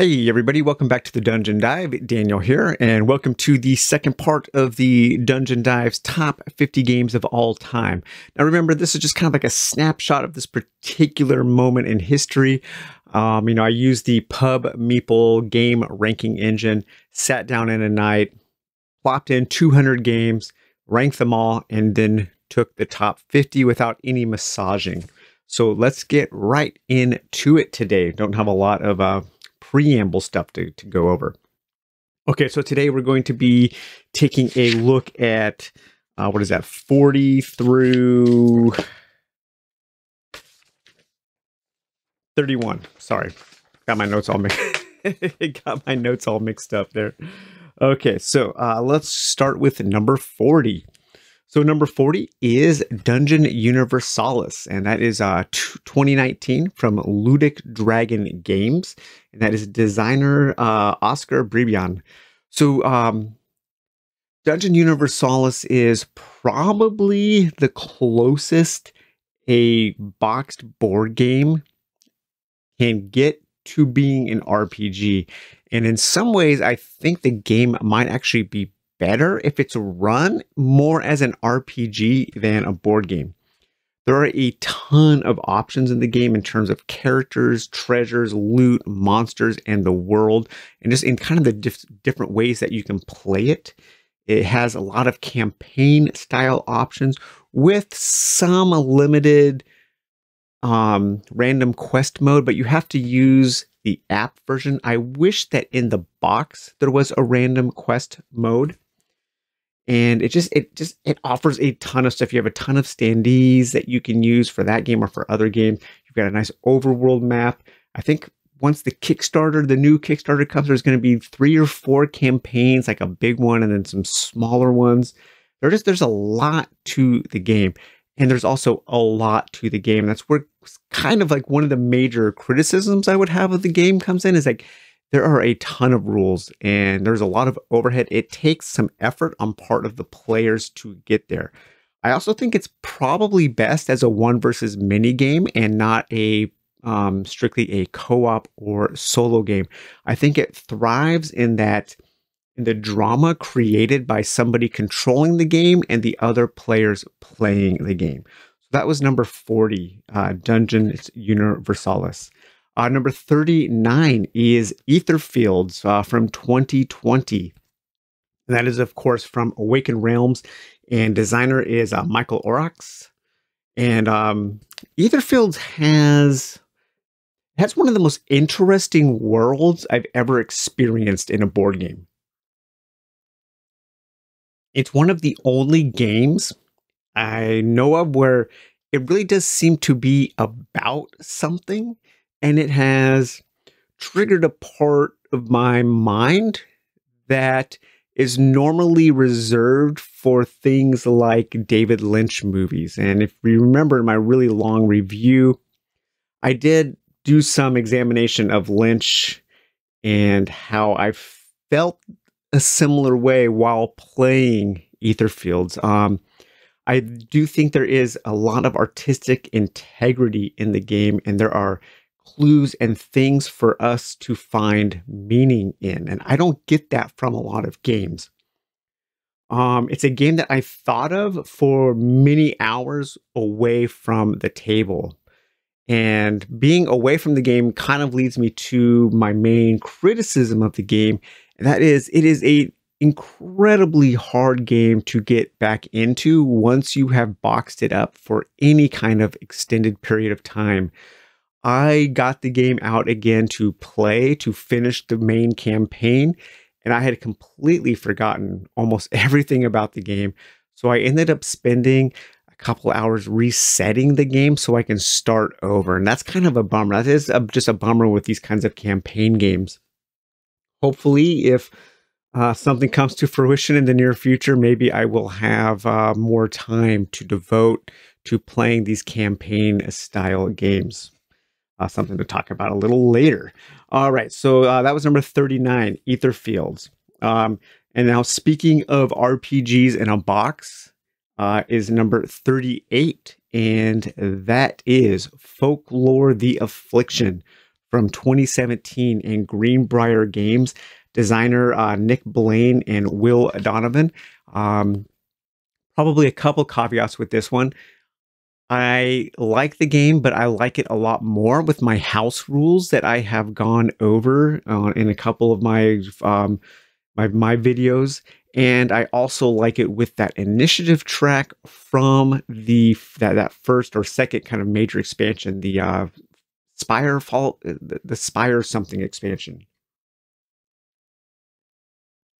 Hey everybody, welcome back to the Dungeon Dive. Daniel here, and welcome to the second part of the Dungeon Dive's top 50 games of all time. Now remember, this is just kind of like a snapshot of this particular moment in history. I used the Pub Meeple game ranking engine, sat down in a night, plopped in 200 games, ranked them all, and then took the top 50 without any massaging. So let's get right into it today. Don't have a lot of preamble stuff to go over. Okay, so today we're going to be taking a look at, 40 through 31. Sorry, got my notes all mixed up there. Okay, so let's start with number 40. So number 40 is Dungeon Universalis, and that is 2019 from Ludic Dragon Games, and that is designer Oscar Bribian. So Dungeon Universalis is probably the closest a boxed board game can get to being an RPG. And in some ways, I think the game might actually be better if it's run more as an RPG than a board game. There are a ton of options in the game in terms of characters, treasures, loot, monsters, and the world, and just in kind of the different ways that you can play it. It has a lot of campaign style options with some limited random quest mode, but you have to use the app version. I wish that in the box there was a random quest mode. And it offers a ton of stuff. You have a ton of standees that you can use for that game or for other games. You've got a nice overworld map. I think once the new Kickstarter comes, there's going to be 3 or 4 campaigns, like a big one and then some smaller ones. There's a lot to the game. And there's also a lot to the game. That's where kind of like one of the major criticisms I would have of the game comes in, is like, there are a ton of rules and there's a lot of overhead. It takes some effort on part of the players to get there. I also think it's probably best as a one versus many game and not a strictly a co-op or solo game. I think it thrives in the drama created by somebody controlling the game and the other players playing the game. So that was number 40, Dungeon Universalis. Number 39 is Aetherfields from 2020. And that is, of course, from Awaken Realms, and designer is Michael Orax. And Aetherfields has one of the most interesting worlds I've ever experienced in a board game. It's one of the only games I know of where it really does seem to be about something. And it has triggered a part of my mind that is normally reserved for things like David Lynch movies. And if you remember in my really long review, I did do some examination of Lynch and how I felt a similar way while playing Aetherfields. I do think there is a lot of artistic integrity in the game, and there are clues and things for us to find meaning in. And I don't get that from a lot of games. It's a game that I thought of for many hours away from the table. And being away from the game kind of leads me to my main criticism of the game. And that is, it is a incredibly hard game to get back into once you have boxed it up for any kind of extended period of time. I got the game out again to finish the main campaign, and I had completely forgotten almost everything about the game. So I ended up spending a couple hours resetting the game so I can start over. And that's kind of a bummer. That is just a bummer with these kinds of campaign games. Hopefully, if something comes to fruition in the near future, maybe I will have more time to devote to playing these campaign style games. Something to talk about a little later. All right, so that was number 39, Aetherfields. And now, speaking of RPGs in a box, is number 38, and that is Folklore: The Affliction from 2017 in Greenbrier Games, designer Nick Blaine and Will Donovan. Probably a couple caveats with this one. I like the game, but I like it a lot more with my house rules that I have gone over in a couple of my videos, and I also like it with that initiative track from that first or second kind of major expansion, the Spire Fall, the Spire something expansion.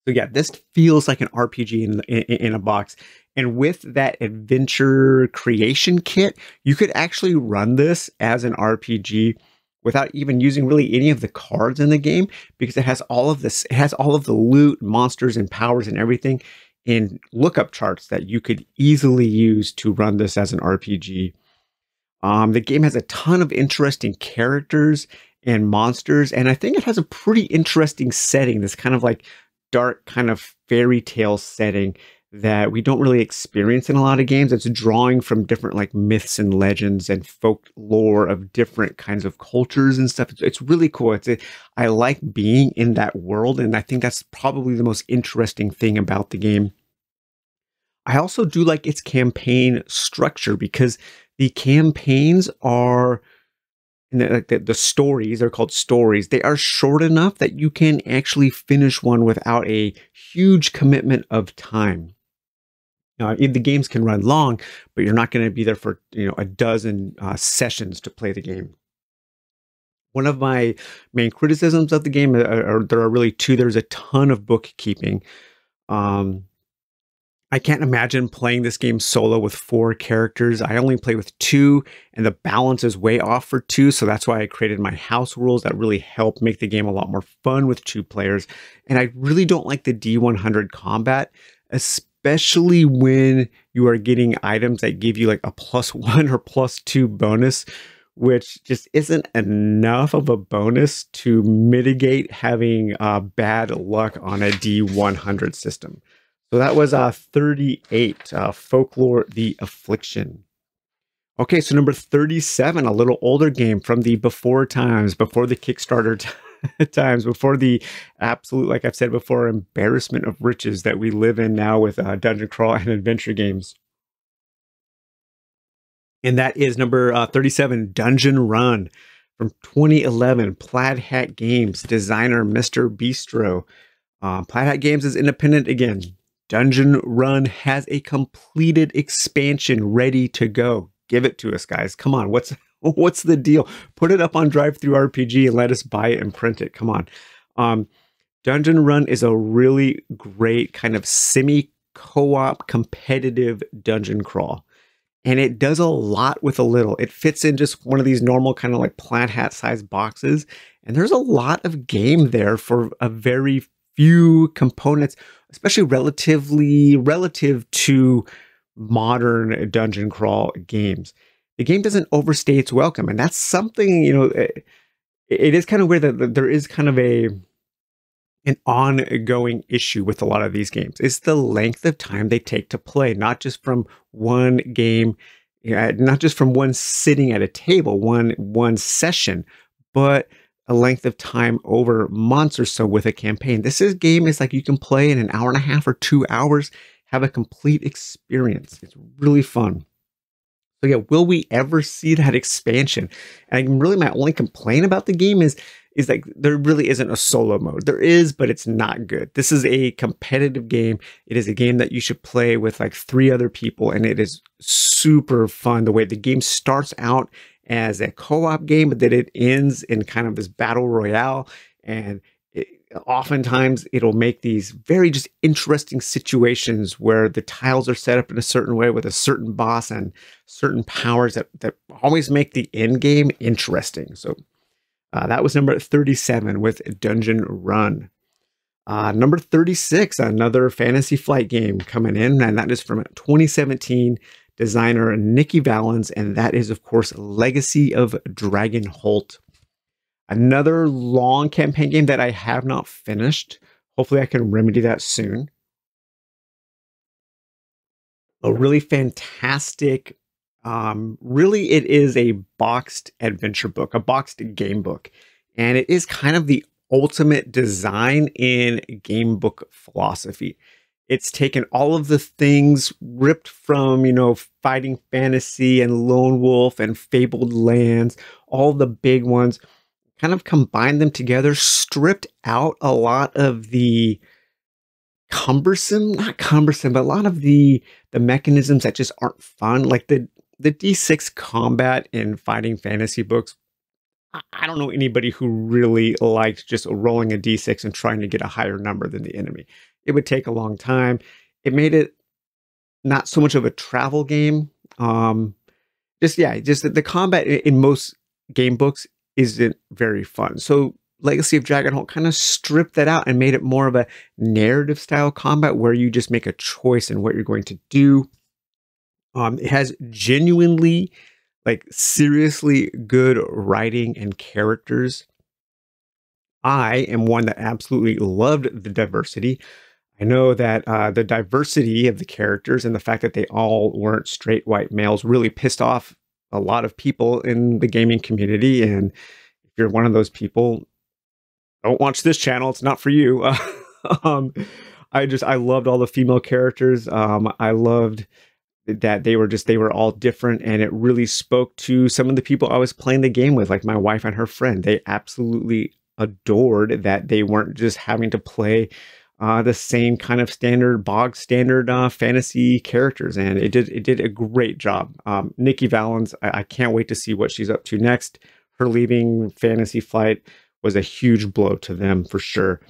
So yeah, this feels like an RPG in a box. And with that adventure creation kit, you could actually run this as an RPG without even using really any of the cards in the game, because it has all of this, it has all of the loot, monsters and powers and everything in lookup charts that you could easily use to run this as an RPG. The game has a ton of interesting characters and monsters, and I think it has a pretty interesting setting, this kind of like dark kind of fairy tale setting that we don't really experience in a lot of games. It's drawing from different like myths and legends and folk lore of different kinds of cultures and stuff. It's really cool. I like being in that world, and I think that's probably the most interesting thing about the game. I also do like its campaign structure, because the campaigns are, like the stories are called stories. They are short enough that you can actually finish one without a huge commitment of time. Now, the games can run long, but you're not going to be there for a dozen sessions to play the game. One of my main criticisms of the game, there are really two. There's a ton of bookkeeping. I can't imagine playing this game solo with 4 characters. I only play with 2, and the balance is way off for 2, so that's why I created my house rules that really help make the game a lot more fun with 2 players. And I really don't like the D100 combat, especially when you are getting items that give you like a +1 or +2 bonus, which just isn't enough of a bonus to mitigate having bad luck on a D100 system. So that was 38, Folklore: The Affliction. Okay, so number 37, a little older game from the before times, before the Kickstarter times, before the absolute, like I've said before, embarrassment of riches that we live in now with dungeon crawl and adventure games. And that is number 37, Dungeon Run from 2011, Plaid Hat Games, designer Mr. Bistro. Plaid Hat Games is independent again. Dungeon Run has a completed expansion ready to go. Give it to us, guys. Come on, what's the deal? Put it up on DriveThruRPG and let us buy it and print it. Come on. Dungeon Run is a really great kind of semi-co-op competitive dungeon crawl. And it does a lot with a little. It fits in just one of these normal kind of like Plaid Hat sized boxes. And there's a lot of game there for a very few components, especially relative to modern dungeon crawl games. The game doesn't overstay its welcome, and that's something, it is kind of weird that there is kind of an ongoing issue with a lot of these games. It's the length of time they take to play, not just from one game, not just from one sitting at a table, one session, but a length of time over months or so with a campaign. Game is like you can play in an hour and a half or 2 hours, have a complete experience. It's really fun. So yeah, will we ever see that expansion? And really my only complaint about the game is like there really isn't a solo mode. There is, but it's not good. This is a competitive game. It is a game that you should play with like 3 other people, and it is super fun. The way the game starts out as a co-op game, but then it ends in kind of this battle royale, and oftentimes it'll make these very just interesting situations where the tiles are set up in a certain way with a certain boss and certain powers that always make the end game interesting. So that was number 37 with Dungeon Run. Number 36, another Fantasy Flight game coming in, and that is from 2017, designer Nikki Valens, and that is, of course, Legacy of Dragonholt. Another long campaign game that I have not finished. Hopefully I can remedy that soon. A really fantastic, really it is a boxed adventure book, a boxed game book. And it is kind of the ultimate design in game book philosophy. It's taken all of the things ripped from, Fighting Fantasy and Lone Wolf and Fabled Lands, all the big ones, kind of combined them together, stripped out a lot of the not cumbersome, but a lot of the mechanisms that just aren't fun. Like the D6 combat in Fighting Fantasy books. I don't know anybody who really liked just rolling a D6 and trying to get a higher number than the enemy. It would take a long time. It made it not so much of a travel game. Just the combat in most game books isn't very fun. So Legacy of Dragonholt kind of stripped that out and made it more of a narrative style combat where you just make a choice in what you're going to do. It has genuinely, like, seriously good writing and characters. I am one that absolutely loved the diversity. I know that the diversity of the characters and the fact that they all weren't straight white males really pissed off a lot of people in the gaming community. And if you're one of those people, don't watch this channel. It's not for you. I loved all the female characters. I loved that they were all different, and it really spoke to some of the people I was playing the game with, like my wife and her friend. They absolutely adored that they weren't just having to play the same kind of bog standard fantasy characters, and it did a great job. Nikki Valens, I can't wait to see what she's up to next. Her leaving Fantasy Flight was a huge blow to them for sure.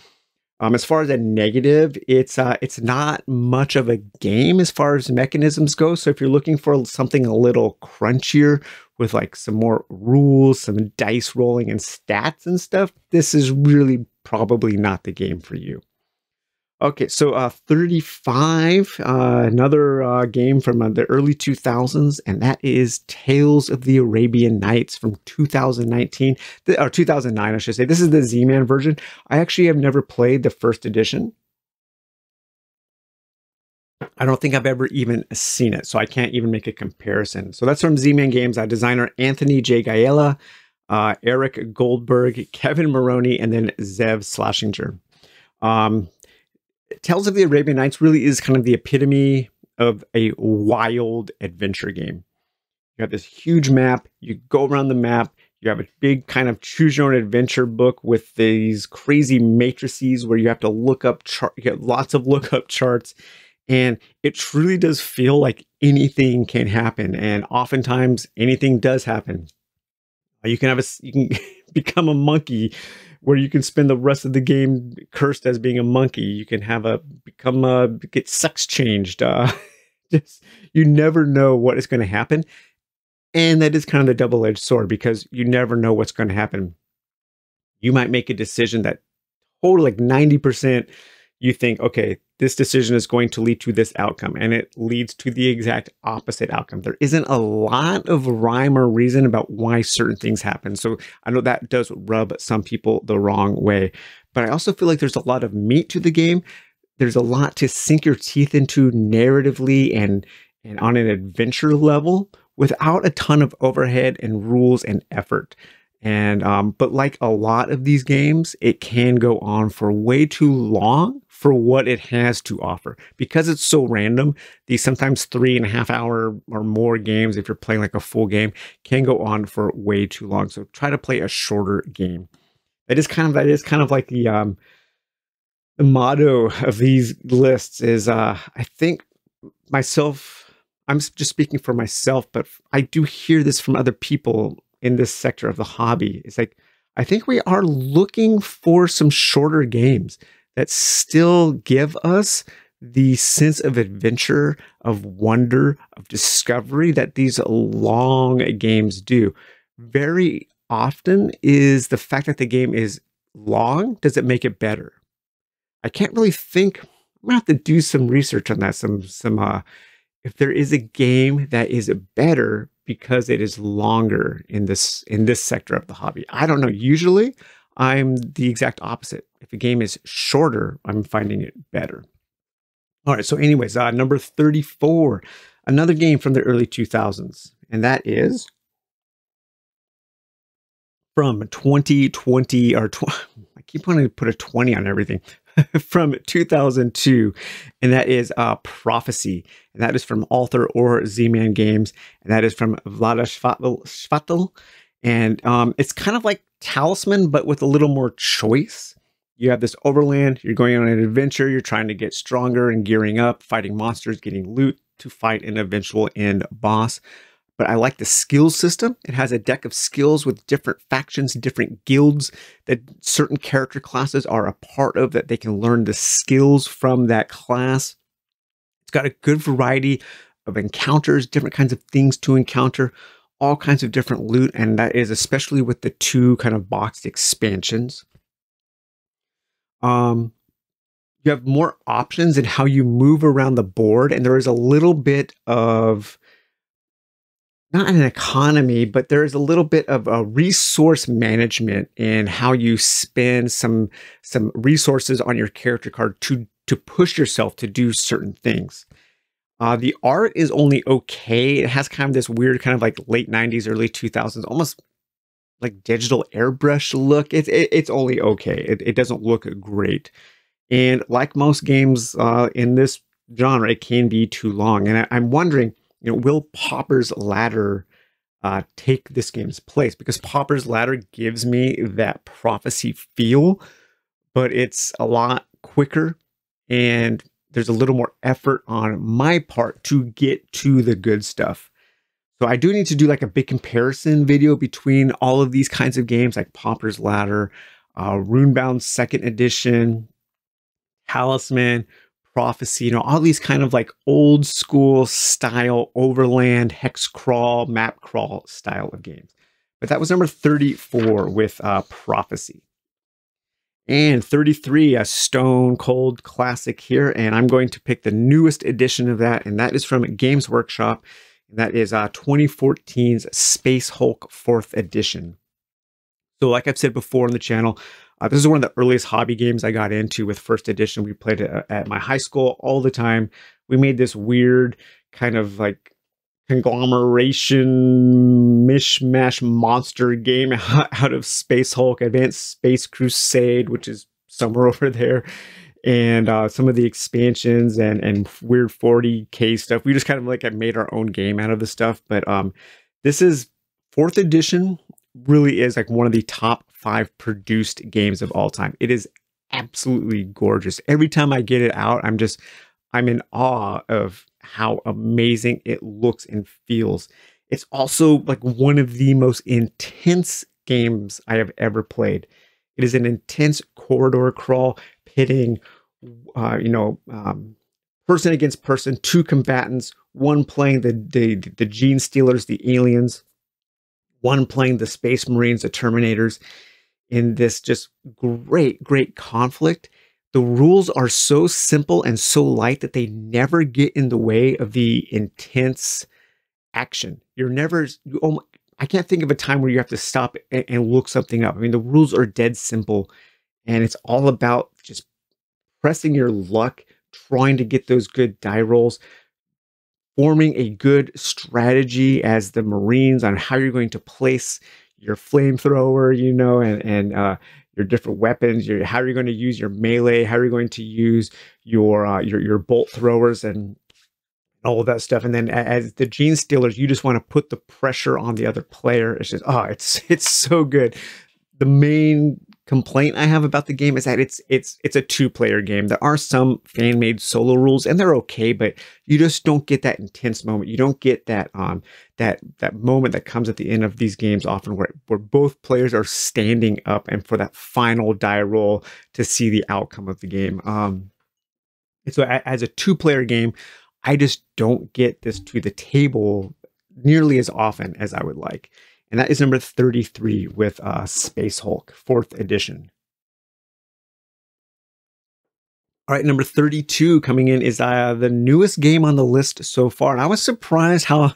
As far as a negative, it's not much of a game as far as mechanisms go. So if you're looking for something a little crunchier with like some more rules, some dice rolling and stats and stuff, this is really probably not the game for you. Okay, so 35, another game from the early 2000s, and that is Tales of the Arabian Nights from 2019, or 2009, I should say. This is the Z-Man version. I actually have never played the first edition. I don't think I've ever even seen it, so I can't even make a comparison. So that's from Z-Man Games, designer Anthony J. Gaella, Eric Goldberg, Kevin Maroney, and then Zev Slashinger. Tales of the Arabian Nights really is kind of the epitome of a wild adventure game. You have this huge map, you go around the map, you have a big kind of choose your own adventure book with these crazy matrices where you have to look up you get lots of lookup charts, and it truly does feel like anything can happen, and oftentimes anything does happen. You can become a monkey, where you can spend the rest of the game cursed as being a monkey. You can get sex changed. You never know what is going to happen. And that is kind of the double-edged sword, because you never know what's going to happen. You might make a decision that totally, like 90%, you think, okay, this decision is going to lead to this outcome, and it leads to the exact opposite outcome. There isn't a lot of rhyme or reason about why certain things happen. So I know that does rub some people the wrong way, but I also feel like there's a lot of meat to the game. There's a lot to sink your teeth into narratively and on an adventure level without a ton of overhead and rules and effort. And but like a lot of these games, it can go on for way too long for what it has to offer, because it's so random. These sometimes 3.5 hour or more games, if you're playing like a full game, can go on for way too long. So try to play a shorter game. That is kind of like the motto of these lists is, I think myself, I'm just speaking for myself, but I do hear this from other people in this sector of the hobby. It's like, I think we are looking for some shorter games that still give us the sense of adventure, of wonder, of discovery that these long games do. Very often is the fact that the game is long, does it make it better? I can't really think. I'm gonna have to do some research on that. If there is a game that is better because it is longer in this sector of the hobby. I don't know. Usually I'm the exact opposite. If a game is shorter, I'm finding it better. All right. So anyways, number 34, another game from the early 2000s, and that is from 2020 or I keep wanting to put a 20 on everything from 2002, and that is Prophecy, and that is from Alter or Z-Man Games, and that is from Vlada Shvatil, and it's kind of like Talisman, but with a little more choice. You have this overland, you're going on an adventure, you're trying to get stronger and gearing up, fighting monsters, getting loot to fight an eventual end boss. But I like the skill system. It has a deck of skills with different factions, different guilds that certain character classes are a part of, that they can learn the skills from that class. It's got a good variety of encounters, different kinds of things to encounter, all kinds of different loot, and that is especially with the 2 kind of boxed expansions. You have more options in how you move around the board, and there is a little bit of, not an economy, but there is a little bit of a resource management in how you spend some resources on your character card to push yourself to do certain things. The art is only okay. It has kind of this weird kind of like late 90s, early 2000s, almost like digital airbrush look. It's only okay. It doesn't look great. And like most games in this genre, it can be too long. And I'm wondering, will Pauper's Ladder take this game's place? Because Pauper's Ladder gives me that Prophecy feel, but it's a lot quicker and there's a little more effort on my part to get to the good stuff. So I do need to do like a big comparison video between all of these kinds of games, like Pauper's Ladder, Runebound 2nd Edition, Talisman, Prophecy, all these kind of like old school style overland, hex crawl, map crawl style of games. But that was number 34 with Prophecy. And 33, a stone cold classic here. And I'm going to pick the newest edition of that, and that is from Games Workshop. And that is 2014's Space Hulk 4th Edition. So like I've said before on the channel, this is one of the earliest hobby games I got into with 1st edition. We played it at my high school all the time. We made this weird kind of like conglomeration mishmash monster game out of Space Hulk, Advanced Space Crusade, which is somewhere over there, and some of the expansions and weird 40K stuff. We just kind of like made our own game out of the stuff. But this is 4th edition, really is like one of the top 5 produced games of all time. It is absolutely gorgeous. Every time I get it out, I'm in awe of how amazing it looks and feels. It's also like one of the most intense games I have ever played. It is an intense corridor crawl, pitting, person against person, 2 combatants, one playing the Gene Stealers, the aliens, one playing the Space Marines, the Terminators, in this just great conflict. The rules are so simple and so light that they never get in the way of the intense action. I can't think of a time where you have to stop and look something up. I mean, the rules are dead simple, and it's all about just pressing your luck, trying to get those good die rolls, forming a good strategy as the Marines on how you're going to place your flamethrower, and your different weapons, how are you going to use your melee, how are you going to use your bolt throwers and all of that stuff. And then as the Gene Stealers, you just want to put the pressure on the other player. It's just, it's so good. The main complaint I have about the game is that it's a 2-player game. There are some fan-made solo rules, and they're okay, but you just don't get that intense moment. You don't get that that moment that comes at the end of these games often where both players are standing up and for that final die roll to see the outcome of the game. And so as a 2-player game, I just don't get this to the table nearly as often as I would like. And that is number 33 with Space Hulk, 4th edition. All right, number 32 coming in is the newest game on the list so far. And I was surprised how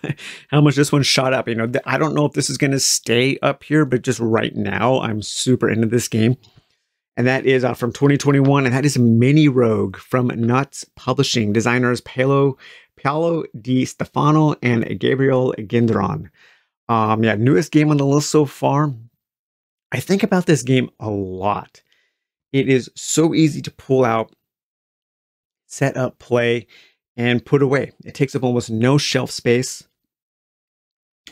much this one shot up. I don't know if this is going to stay up here, but just right now, I'm super into this game. And that is from 2021, and that is Mini Rogue from Nuts Publishing. Designers Paolo Di Stefano and Gabriel Gendron. Newest game on the list so far. I think about this game a lot. It is so easy to pull out, set up, play, and put away. It takes up almost no shelf space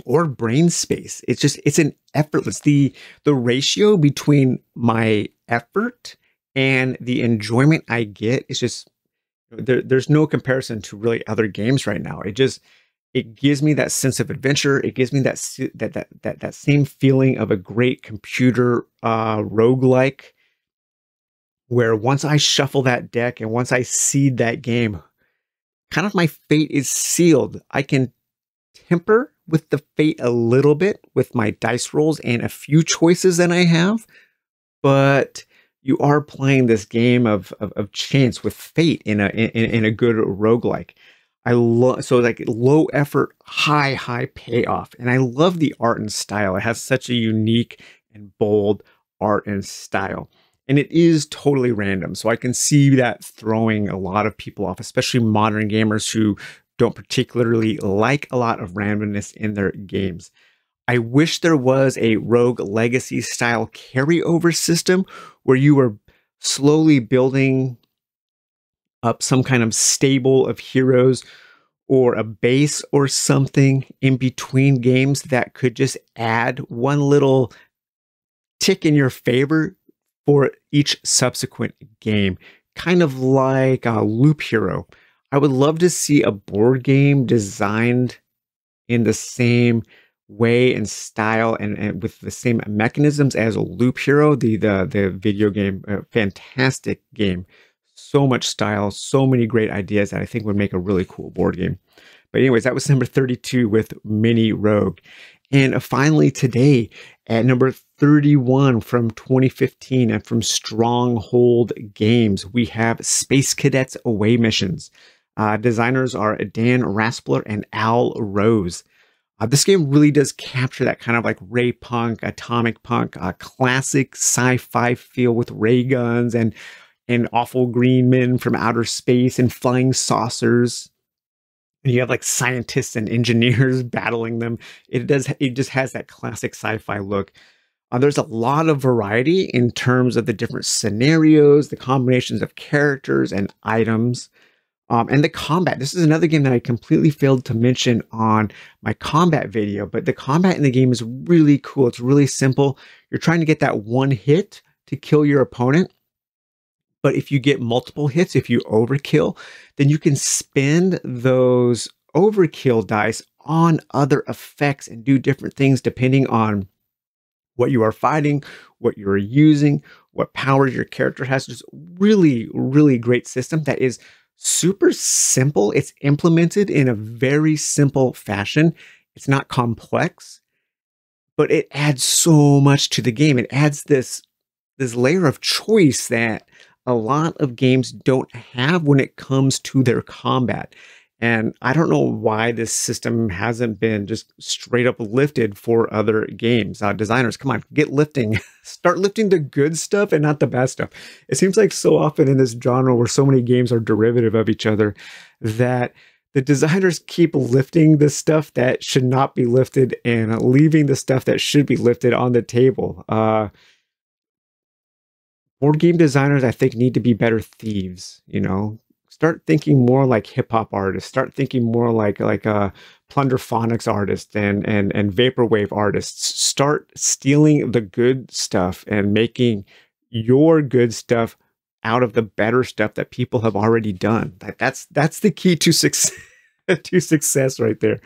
or brain space. It's an effortless. The ratio between my effort and the enjoyment I get is just there's no comparison to really other games right now. It gives me that sense of adventure. It gives me that same feeling of a great computer roguelike, where once I shuffle that deck and once I seed that game, kind of my fate is sealed. I can temper with the fate a little bit with my dice rolls and a few choices that I have, but you are playing this game of chance with fate in a good roguelike. I love, so like low effort, high payoff. And I love the art and style. It has such a unique and bold art and style. And it is totally random. So I can see that throwing a lot of people off, especially modern gamers who don't particularly like a lot of randomness in their games. I wish there was a Rogue Legacy style carryover system where you were slowly building up some kind of stable of heroes or a base or something in between games that could just add one little tick in your favor for each subsequent game, kind of like a Loop Hero. I would love to see a board game designed in the same way and style and with the same mechanisms as a Loop Hero, the video game. Fantastic game. So much style, so many great ideas that I think would make a really cool board game. But anyways, that was number 32 with Mini Rogue. And finally today, at number 31 from 2015 and from Stronghold Games, we have Space Cadets Away Missions. Designers are Dan Raspler and Al Rose. This game really does capture that kind of like ray punk, atomic punk, classic sci-fi feel with ray guns and awful green men from outer space and flying saucers. And you have like scientists and engineers battling them. It just has that classic sci-fi look. There's a lot of variety in terms of the different scenarios, the combinations of characters and items, and the combat. This is another game that I completely failed to mention on my combat video, but the combat in the game is really cool. It's really simple. You're trying to get that one hit to kill your opponent. But if you get multiple hits, if you overkill, then you can spend those overkill dice on other effects and do different things depending on what you are fighting, what you're using, what powers your character has. Just really, really great system that is super simple. It's implemented in a very simple fashion. It's not complex, but it adds so much to the game. It adds this layer of choice that a lot of games don't have when it comes to their combat. And I don't know why this system hasn't been just straight up lifted for other games. Designers, come on, get lifting. Start lifting the good stuff and not the bad stuff. It seems like so often in this genre where so many games are derivative of each other that the designers keep lifting the stuff that should not be lifted and leaving the stuff that should be lifted on the table. Board game designers, I think, need to be better thieves, you know? Start thinking more like hip-hop artists. Start thinking more like a Plunderphonics artist and Vaporwave artists. Start stealing the good stuff and making your good stuff out of the better stuff that people have already done. That's the key to success, to success right there.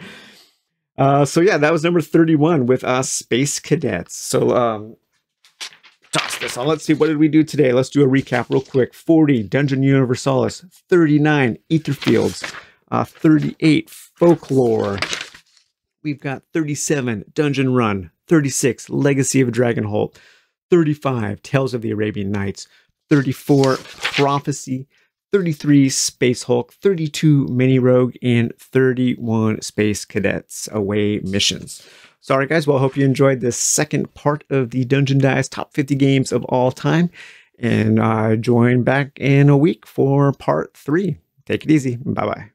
So yeah, that was number 31 with Space Cadets. So toss this on. Let's see, what did we do today? Let's do a recap real quick. 40, Dungeon Universalis. 39, Aetherfields. 38, Folklore. We've got 37, Dungeon Run. 36, Legacy of Dragonholt. 35, Tales of the Arabian Nights. 34, Prophecy. 33, Space Hulk. 32, Mini Rogue. And 31, Space Cadets Away Missions. So, all right, guys. Well, I hope you enjoyed this second part of the Dungeon Dice Top 50 Games of All Time. And join back in a week for part 3. Take it easy. Bye-bye.